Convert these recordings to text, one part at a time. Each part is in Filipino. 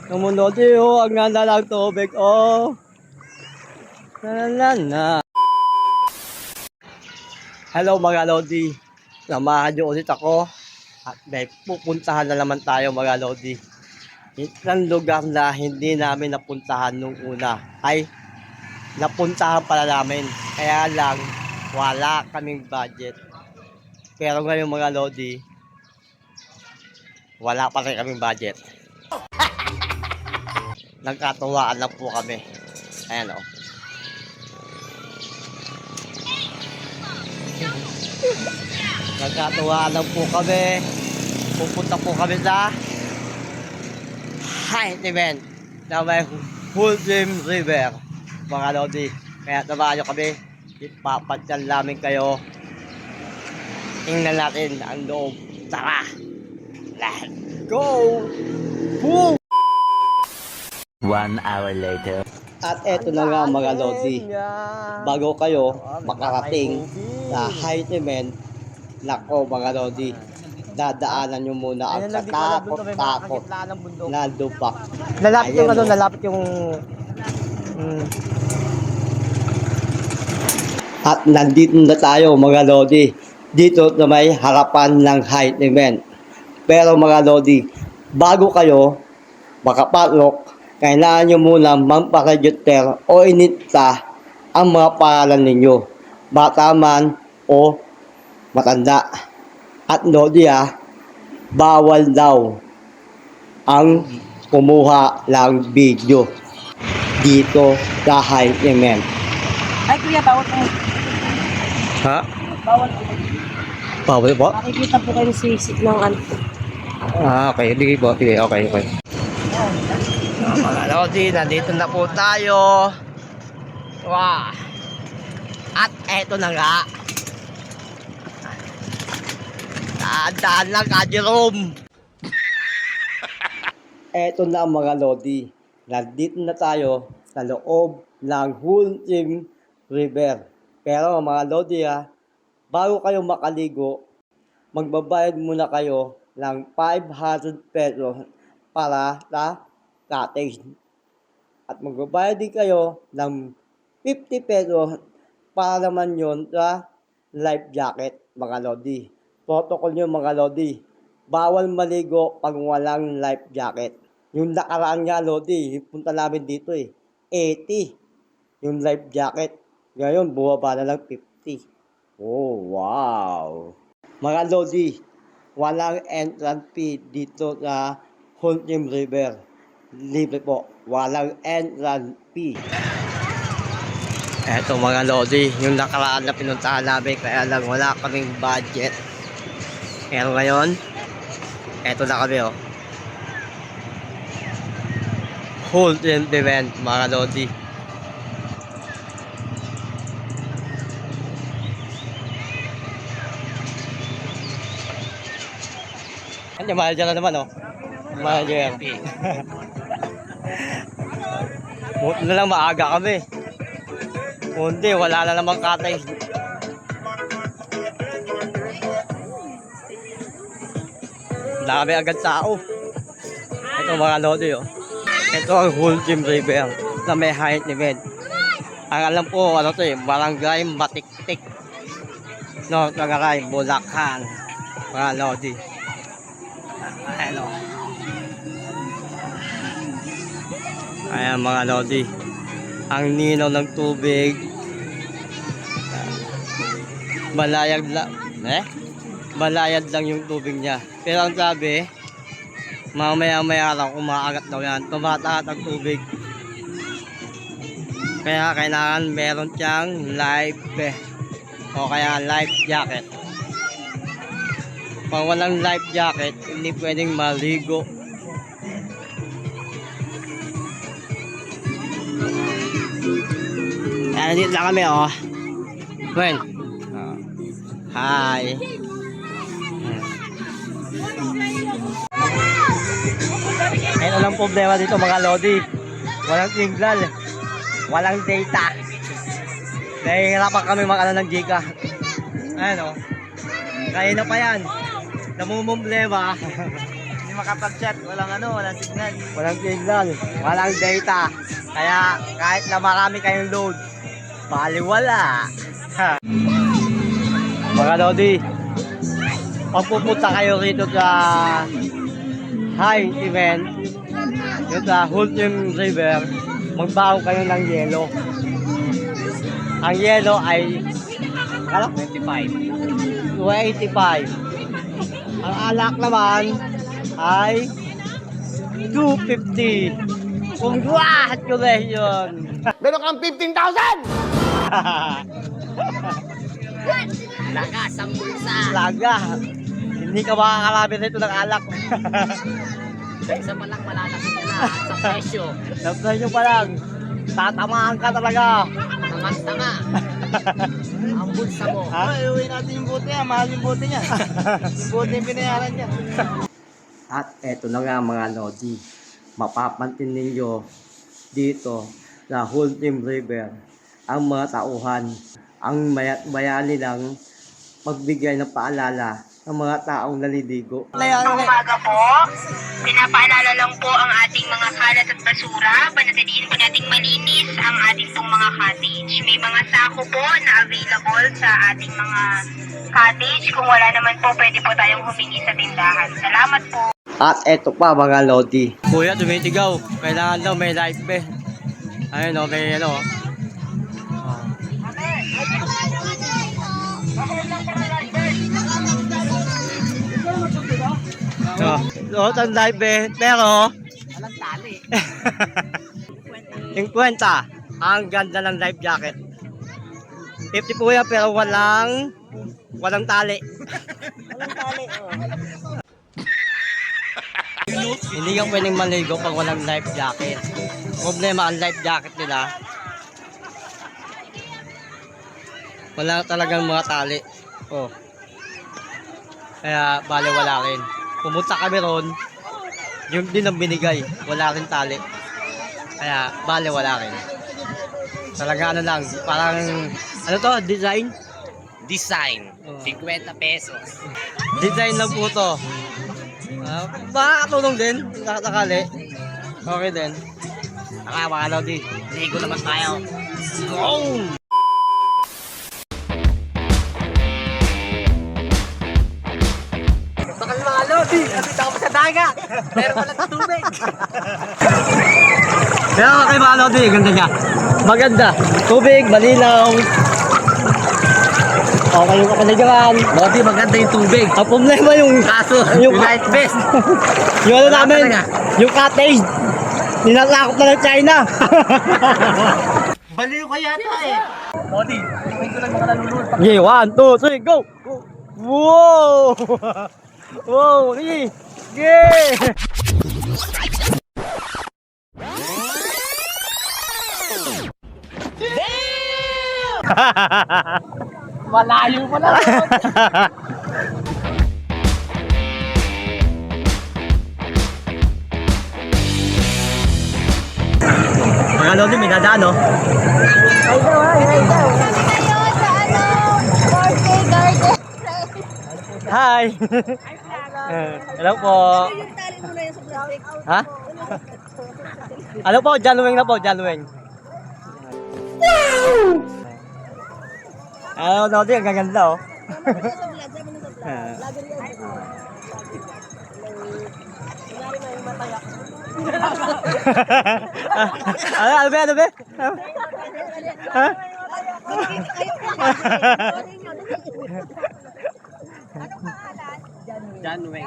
Sumunod oh, ang ganda ng tubig, oh. Na. Hello mga Lodi. Samahan niyo ulit ako. At may pupuntahan na naman tayo mga Lodi. Isang lugar na hindi namin napuntahan nung una. Ay, napuntahan pala namin. Kaya lang, wala kaming budget. Pero ngayon mga Lodi, wala pa rin kaming budget. Nagkatuwaan lang po kami. Ayan o. Nagkatuwaan lang po kami. Pupunta po kami sa height event na may Huldim River. Mga Lodi. Kaya samahan nyo kami. Ipapadyal namin kayo. Tingnan natin ang loob. Tara! Let's go! Boom! 1 hour later. At eto na nga mga Lodi. Bago kayo makarating sa height event, nako mga Lodi, dadaanan nyo muna ang katakot-takot na lupak. Lalapit yung ano, lalapit yung At nandito na tayo mga Lodi, dito na may harapan ng height event. Pero mga Lodi, bago kayo makapatlok, kailangan nyo muna mamparegister o inita ang mga pangalan ninyo. Bata man o matanda. At Lodi bawal daw ang kumuha ng video dito sa height event. ay kuya, bawal po. Ha? Bawal po. Bawal po? Makikita po kayo sisig ng ano. Okay. Sige po. Sige, okay. Mga Lodi, nandito na po tayo. Wow. At eto na nga. Daan lang ka, Jerome. Eto na mga Lodi. Nandito na tayo sa loob ng Huldim River. Pero mga Lodi bago kayo makaligo, magbabayad muna kayo ng 500 pesos para sa cottage. At magbabayad din kayo ng 50 pesos para naman yon sa life jacket mga Lodi. Protocol nyo mga Lodi, bawal maligo pag walang life jacket. Yung nakaraan nga Lodi, yung punta namin dito 80 yung life jacket. Ngayon, bumaba na lang 50. Oh, wow! Mga Lodi, walang entrance fee dito sa Huldim River. Libre po, walang entrance fee. Eto mga Lodi, yung nakaraan na pinuntahan namin, kaya lang wala kaming budget. Pero ngayon, eto na kami Huldim event mga Lodi. Ano, mahal dyan na naman mahal dyan. Buti na lang maaga kami. Kundi, wala na namang katay. Dami agad tao. Ito mga Lodi Ito ang Huldim River na may height event. Ang alam po, Barangay Matiktik. No, Barangay Bulacan. Mga Lodi. Ayan mga Lodi. Ang ninaw ng tubig. Balayad lang yung tubig niya. Pero ang sabi, mamaya lang umaagat daw yan. Tumataas ang tubig. Kaya kailangan meron siyang life o kaya life jacket. Pag walang life jacket, hindi pwedeng maligo. Kaya nandito lang kami Friend. Hi. Ayun lang problema dito mga Lodi. Walang signal. Walang data. Nahihirapan kami mag-ano ng Gcash. Ayan Kaya na pa yan. Namumumblema. makapag-chat. Walang signal. Walang signal, walang data. Kaya kahit na marami kayong load, baliwala. Mga Lodi, pag pupunta kayo rito sa high event, yun sa Hultim River, magbaho kayo ng yelo. Ang yelo ay 285. Ang alak naman ay 250. Congratulations! Meron kang 15,000! Lakas ang bulsa. Laga. Hindi ka makakalabit nito ng alak. Sa isa pa lang malalaking ka na sa presyo. Sa inyo pa lang. Tatamaan ka talaga. Tanga-tanga. Ang bulsa mo. Ha? Ay, uwi natin yung bote niya. Mahal yung bote niya. Yung bote yung binayaran niya. At eto na nga mga Lodi. Mapapantin ninyo dito sa Hultim River ang mga tauhan, ang bayani lang magbigay ng paalala ng mga taong naliligo. Magandang umaga po. Pinapaalala lang po ang ating mga kalat at basura. Panatilihin po nating malinis ang ating pong mga cottage. May mga sako po na available sa ating mga cottage. Kung wala naman po, pwede po tayong humingi sa tindahan. Salamat po. At eto pa mga Lodi. Kuya, tumitigaw. Kailangan daw may life vest. Ayun o, may ano. So, ang life vest. Pero, Walang tali. 50. Ang ganda ng life jacket. 50 po yan, pero walang tali. Walang tali, oh. Hindi ka pwedeng maligo pag walang life jacket. Problema ang life jacket nila. Wala talagang mga tali. Oh. Kaya bale wala rin. Pumunta kami ron, yung din ang binigay, wala rin tali. Kaya bale wala rin. Talaga ano lang, parang ano to, design? Design. Oh. 50 pesos. Design lang po to. Makakatulong din, nakakali. Okay din. Nakakakalaw din. Ligo naman tayo. Go! Bakal mga Lodi. Kasi ako sa dagat. Meron pala sa tubig. Kaya kay Malo din, ganda niya. Maganda. Tubig, malinaw. Okay yung kapaligiran. Lodi, maganda yung tubig. Ang problema yung yung light vest. yung ano namin, yung cottage. Ninatakot na ng China. Baliw ka yata eh. Lodi, tingin ko lang mga nalulunod. Okay, 1, 2, 3, go! Wow! Wow! Sige! Sige! Malayo pala. Mga Lodi, may dadaan, no? Hi! Hello po. Ha? Ano po? Januweng na po, Januweng. Ano, Lodi, ang gaganda, oh. Ano ba? Ano ba? Ha? Janweng.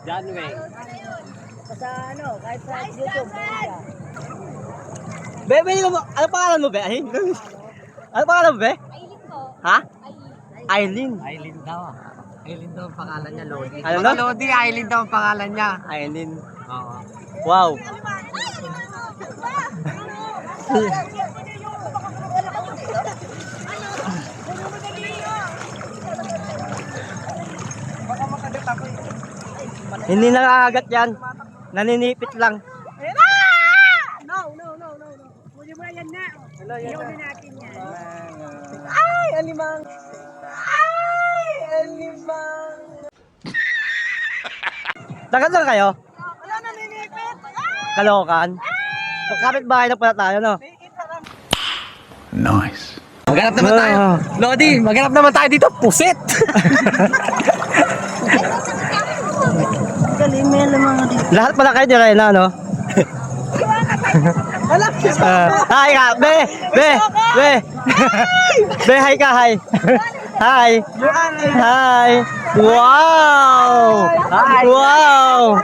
Janweng. Sa ano, kahit sa YouTube. Be, ano pangalan mo, be? Ano pangalan mo, be? Ha? Aileen. Aileen daw. Aileen daw ang pangalan niya, Lodi. Ano na? Lodi, Aileen daw ang pangalan niya. Aileen. Oo. Wow. Hindi nakakagat yan. Naninipit lang. Muli mo yan na. Iyon na natin yan. Ay, alimang. Ay, alimang. Tagal lang kayo? Kalokan? Kapit bahay na pala tayo, no? Nice. Maghanap naman tayo. Lodi, maghanap naman tayo dito. Pusit! Lahat pala kayo di Reyna, no? Hi ka, be! Be, hi ka, hi! Hi! Hi! Wow! Wow!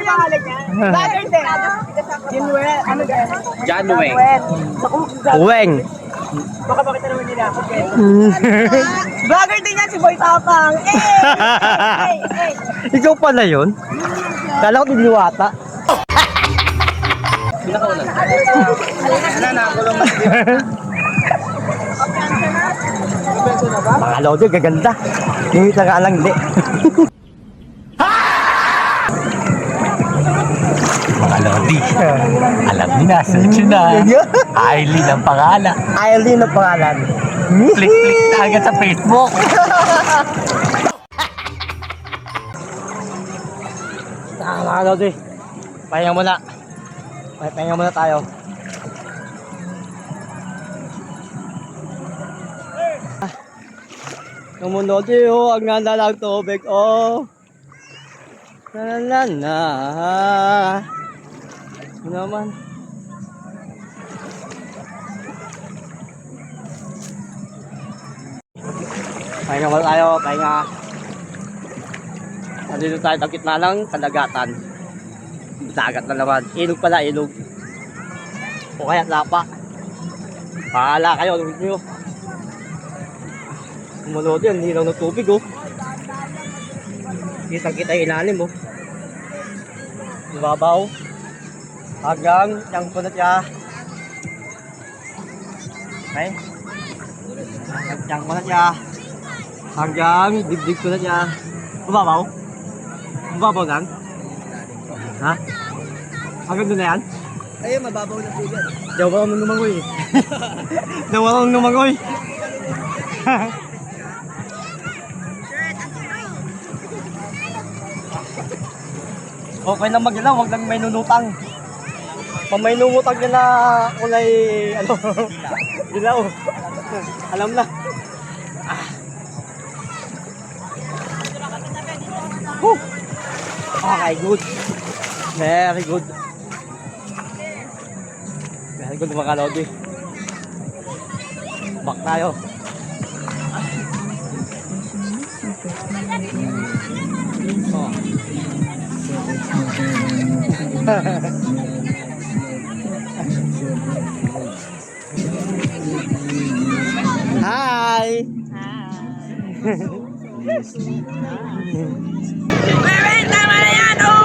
John Wayne. Weng! Vlogger din yan si Boy Tapang. Ikaw pala yun? Kala ko diliwata. Mga lodi, gaganda. Yung isa ka lang, hindi. Mga lodi, alam niyo na, search nyo na. Aileen ang pangalan. Aileen ang pangalan. Click na agad sa Facebook. Mga lodi, pahinga muna. Pahinga muna tayo. Yung mga lodi, oh, ang ganda lang tubig, oh. La. Ano naman? Pahinga muna tayo, pahinga. Nandito tayo sa gitna ng kalagatan. Dagat na naman. Ilog pala, ilog. O kaya lapa. Pahala kayo, alam nyo. Umunod yan, hilaw ng tubig, oh. Kitang-kita yung ilalim, oh. Ibabaw. Hanggang yung punot niya. Okay? Hanggang yung punot niya. Hanggang dibdib punot niya. Bumabaw? Bumabaw lang? Ha? Hanggang doon na yan? Ayun, mababaw na po yan. Daw ba akong numangoy? Daw akong numangoy? Okay lang mag-ilaw, wag lang may nunutang. Pag may nunutang niya na kulay, ano, ilaw. Alam na. Whew. Okay, good. Very good. Very good mga lodi. Back tayo. Oh. Hi. Bebe, tama na yan, oh!